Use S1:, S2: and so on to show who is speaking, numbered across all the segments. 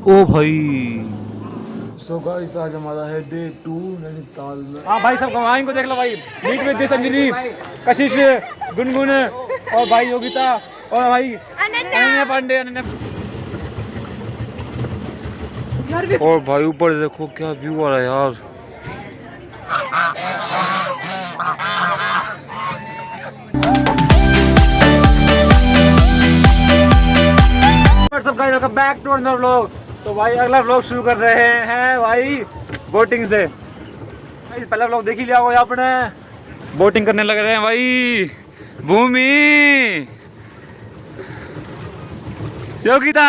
S1: ओ भाई।
S2: So guys आज हमारा है डे 2 नैनीताल में।
S1: हाँ भाई सब गवाही को देख लो भाई। मीट विद दिस अंजलि, कशिश, गुनगुन और भाई योगिता और भाई अनन्या पांडे। अनन्या और भाई ऊपर देखो क्या व्यू आ रहा है यार। सब guys welcome back to another vlog. तो भाई अगला व्लॉग शुरू कर रहे हैं भाई बोटिंग से। भाई पहला व्लॉग देख ही लिया होगा आपने। बोटिंग करने लग रहे हैं भाई। भूमि योगिता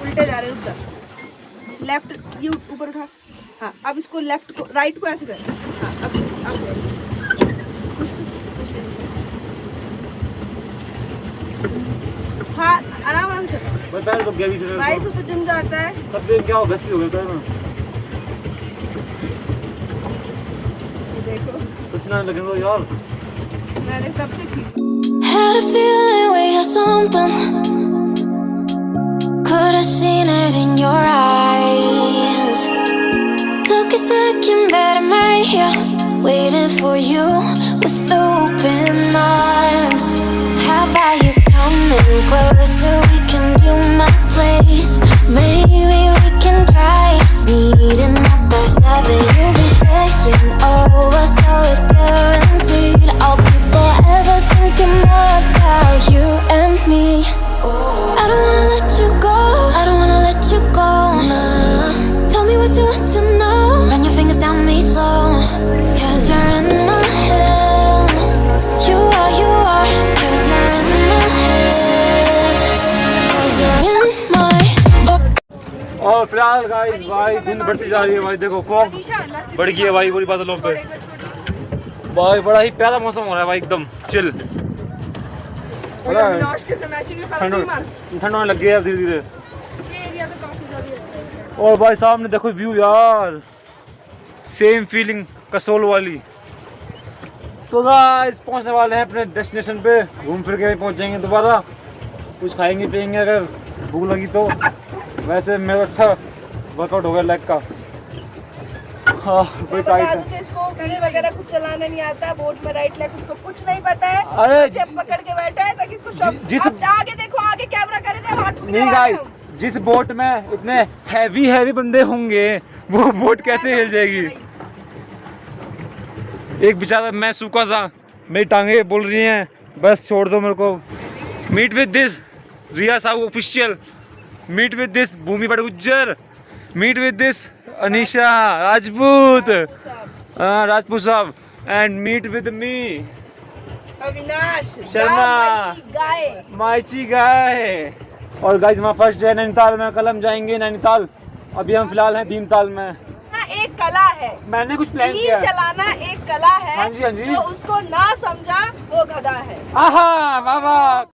S3: उल्टे जा रहे हैं, उधर लेफ्ट ये ऊपर उठा। हाँ अब इसको लेफ्ट को राइट को ऐसे कर। हाँ अब हाँ आराम आराम से।
S1: पैर तो गया भी से
S3: भाई तू तो जिम जाता है।
S1: सब दिन क्या हो घसी हो गया पैर में।
S3: देखो
S1: कुछ ना लगे तो यार।
S3: मैंने कब से की।
S4: Had a feeling we had something. Could have seen it in your eyes. Took a second, but I'm right here, waiting for you with open arms. How about you coming closer? We can do my place. Maybe we can try meeting up at 7. You'll be saying over, so it's guaranteed. I'll be forever thinking more about you and me. I don't wanna let you go. I don't wanna let you go. Nah. Tell me what you want to know. Run your fingers down me slow. 'Cause you're in my head. You are. 'Cause you're in my head. 'Cause you're in my.
S1: और फिलहाल guys भाई धुंध बढ़ती जा रही है भाई। देखो फॉग बढ़ गई है भाई पूरी बादलों पे। भाई बड़ा ही प्यारा मौसम हो रहा है भाई, एकदम चिल। ठंड होने लग गई है अब धीरे धीरे। और भाई सामने देखो व्यू यार, सेम फीलिंग कसोल वाली। तो गाइस पहुंचने वाले हैं अपने डेस्टिनेशन पे। घूम फिर के पहुंच जाएंगे दोबारा। कुछ खाएंगे पियेंगे अगर भूख लगी तो। वैसे मेरा अच्छा वर्कआउट हो गया लेग का। हाँ कोई टाइट है।
S3: इसको व्हील वगैरह कुछ चलाना नहीं आता। बोट में राइट लेफ्ट उसको कुछ नहीं पता है।
S1: अरे
S3: जब पकड़ के बैठा है ताकि इसको
S1: जिस
S3: आगे देखो, आगे कैमरा करे थे हाथ
S1: नहीं गाइस, जिस बोट में इतने हैवी बंदे होंगे वो बोट कैसे हिल जाएगी। एक बेचारा मैं सूखा सा, मेरी टांगे बोल रही हैं बस छोड़ दो मेरे को। Meet with this Riya Sahu official, meet with this Bhumi Badgujjar, meet with this Anisha Rajput, Rajput sahab, and meet with me
S3: Avinash
S1: Sharma माइची गाय। और गाइस हमारा फर्स्ट डे नैनीताल में। कल हम जाएंगे नैनीताल। अभी हम फिलहाल हैं भीमताल में।
S3: एक कला है,
S1: मैंने कुछ प्लान किया है।
S3: चलाना एक कला है।
S1: हाँ जी।
S3: जो उसको ना समझा वो गधा है।
S1: आहा बाबा।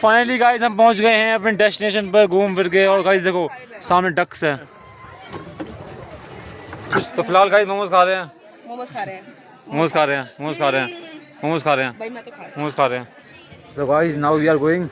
S1: फाइनली गाइस हम पहुंच गए हैं अपने डेस्टिनेशन पर घूम फिर के। और गाइस देखो सामने डक्स है। तो फिलहाल गाइस मोमोज खा रहे हैं।
S3: मोमोज खा रहे हैं।
S1: भाई मैं तो खा रहे हैं। So guys now we are going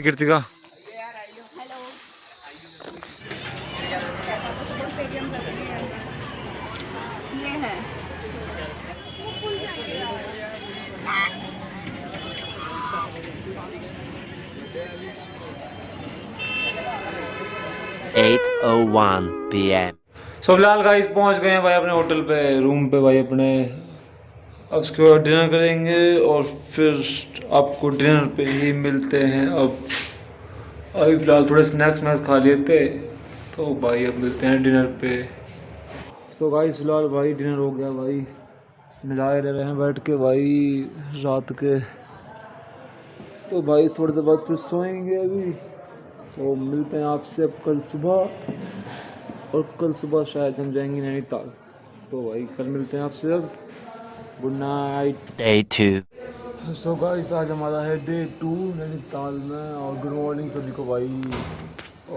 S1: Kritika.
S3: ये है
S5: 8:01 p.m.
S1: सो फिलहाल गाइस पहुंच गए हैं भाई अपने होटल पे, रूम पे भाई अपने। अब उसके बाद डिनर करेंगे और फिर आपको डिनर पे ही मिलते हैं। अब अभी फिलहाल थोड़े स्नैक्स मैक्स खा लिए थे, तो भाई अब मिलते हैं डिनर पे। तो गाइस फिलहाल भाई डिनर हो गया भाई, नज़ारे ले रहे हैं बैठ के भाई रात के। तो भाई थोड़ी देर बाद फिर सोएंगे अभी, तो मिलते हैं आपसे अब कल सुबह। और कल सुबह शायद हम जाएंगे नैनीताल, तो भाई कल मिलते हैं आपसे। अब good night.
S5: Day 2.
S2: So guys आज हमारा है डे 2 नैनीताल में। और गुड मॉर्निंग सभी को भाई।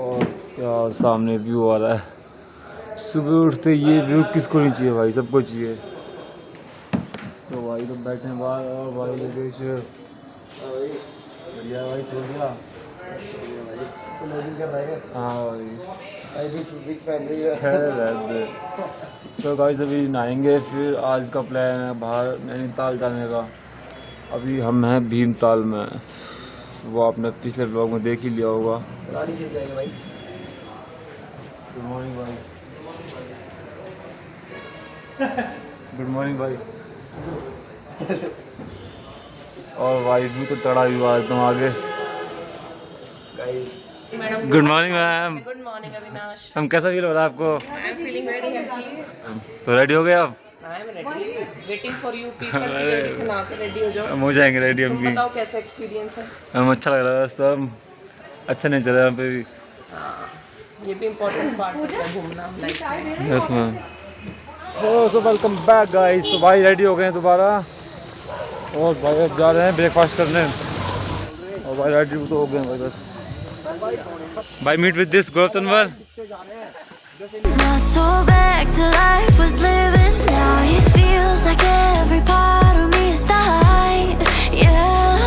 S1: और क्या सामने व्यू आ रहा है, सुबह उठते ये व्यू किसको नहीं चाहिए भाई, सबको चाहिए। तो भाई तो बैठे हैं बाहर और भाई योगेश बढ़िया भाई सो गया। हाँ भाई तो गाइस अभी नहाएंगे, फिर आज का प्लान है बाहर नैनीताल जाने का। अभी हम हैं भीमताल में, वो आपने पिछले ब्लॉग में देख ही लिया होगा। गुड मॉर्निंग भाई। गुड मॉर्निंग भाई। और भाई भी तो तड़ा हुआ एकदम आगे। Good morning ma'am.
S6: Good morning Avinash.
S1: हम कैसा फील हो रहा है आपको?
S6: I am feeling very happy.
S1: तो रेडी हो गए आप?
S6: I am ready, waiting for you people. जल्दी से नहा के रेडी हो जाओ।
S1: हम हो जाएंगे रेडी हम
S6: तुम
S1: भी।
S6: बताओ कैसा एक्सपीरियंस है?
S1: हम अच्छा लग रहा है बस, तो हम अच्छा नहीं चल रहा है पे भी।
S6: हाँ, ये भी इम्पोर्टेंट पार्ट होता है घूमना लाइफ में।
S1: Yes ma'am. So welcome back guys. तो भाई रेडी हो गए हैं दोबारा और भाई अब जा रहे हैं ब्रेकफास्ट करने। और भाई रेडी तो हो गए हैं भाई बस। भाई मीट विद दिस गौतमवर।
S4: Now so back to life was living. Now it feels like every part of me is dying. Yeah,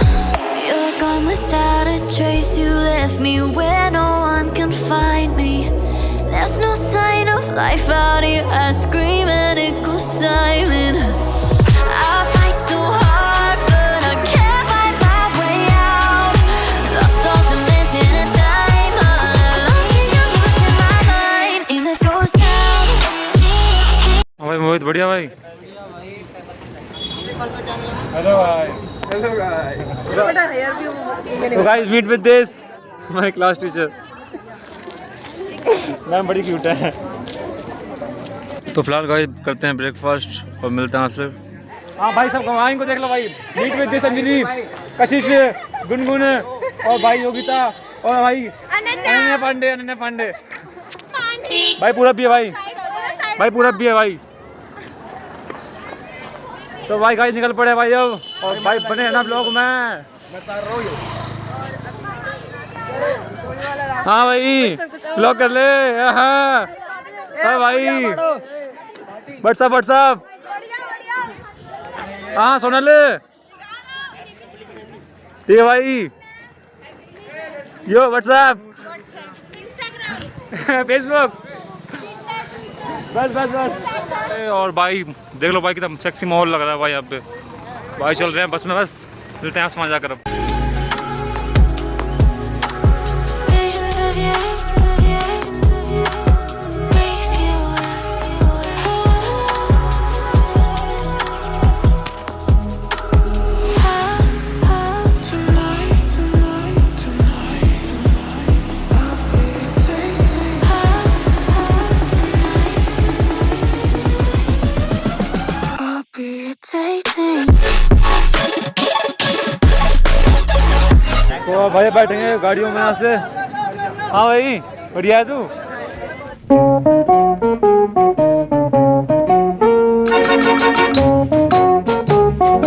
S4: you're gone without a trace. You left me where no one can find me. There's no sign of life out here. I scream and it goes silent. I fight so hard, but I can't fight my way out. Lost all dimension and time. Looking at what's in my mind. In this ghost town.
S1: भाई मोहित बढ़िया भाई। Hello भाई।
S3: Hello बेटा, here भी
S1: तो guys meet with this my class teacher. Ma'am बड़ी cute है। तो फिलहाल गाइस करते हैं ब्रेकफास्ट और मिलते हैं आपसे। हाँ भाई सब इनको देख लो भाई। मीट विद दिस अंजलि, कशिश, गुनगुन और भाई योगिता और भाई अनन्या पांडे। भाई पूरा भी है भाई पूरा भी है भाई। तो भाई गाइस निकल पड़े भाई अब, और भाई बने हैं ना ब्लॉग में। हाँ भाई ब्लॉग कर ले। हाँ भाई व्हाट्सअप। हाँ सोनल ठीक है भाई। यो व्हाट्सअप फेसबुक बस। और भाई देख लो भाई कितना सेक्सी माहौल लग रहा है भाई यहाँ पे। भाई चल रहे हैं बस में, बस मिलते हैं आसमान जाकर अब।
S4: Visions of you. Breathe you
S1: तो भाई बैठेंगे गाड़ियों में यहाँ से। हाँ भाई बढ़िया है तू।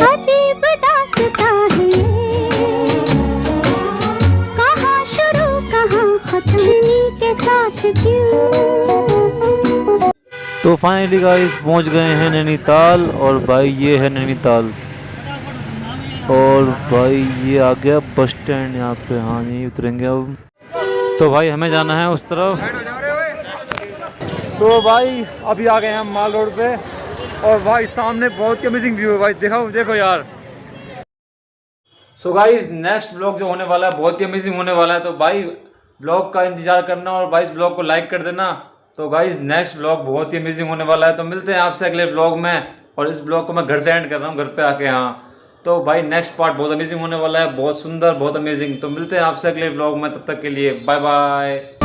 S4: अजीब दास्तां है ये, कहाँ शुरू कहाँ खत्म के साथ क्यों।
S1: तो फाइनली गाइस पहुंच गए हैं नैनीताल। और भाई ये है नैनीताल, और भाई ये आ गया बस स्टैंड यहाँ पे। हाँ यहीं उतरेंगे अब। तो भाई हमें जाना है उस तरफ। सो भाई अभी आ गए हैं हम माल रोड पे, और भाई सामने बहुत ही अमेजिंग व्यू है भाई। देखो यार। सो गाइस नेक्स्ट ब्लॉग जो होने वाला है बहुत ही अमेजिंग होने वाला है। तो भाई ब्लॉग का इंतजार करना और भाई इस ब्लॉग को लाइक कर देना। तो गाइज नेक्स्ट ब्लॉग बहुत ही अमेजिंग होने वाला है। तो मिलते हैं आपसे अगले ब्लॉग में। और इस ब्लॉग को मैं घर से एंड कर रहा हूँ, घर पे आके। हाँ तो भाई नेक्स्ट पार्ट बहुत अमेजिंग होने वाला है, बहुत सुंदर, बहुत अमेजिंग। तो मिलते हैं आपसे अगले ब्लॉग में, तब तक के लिए बाय बाय।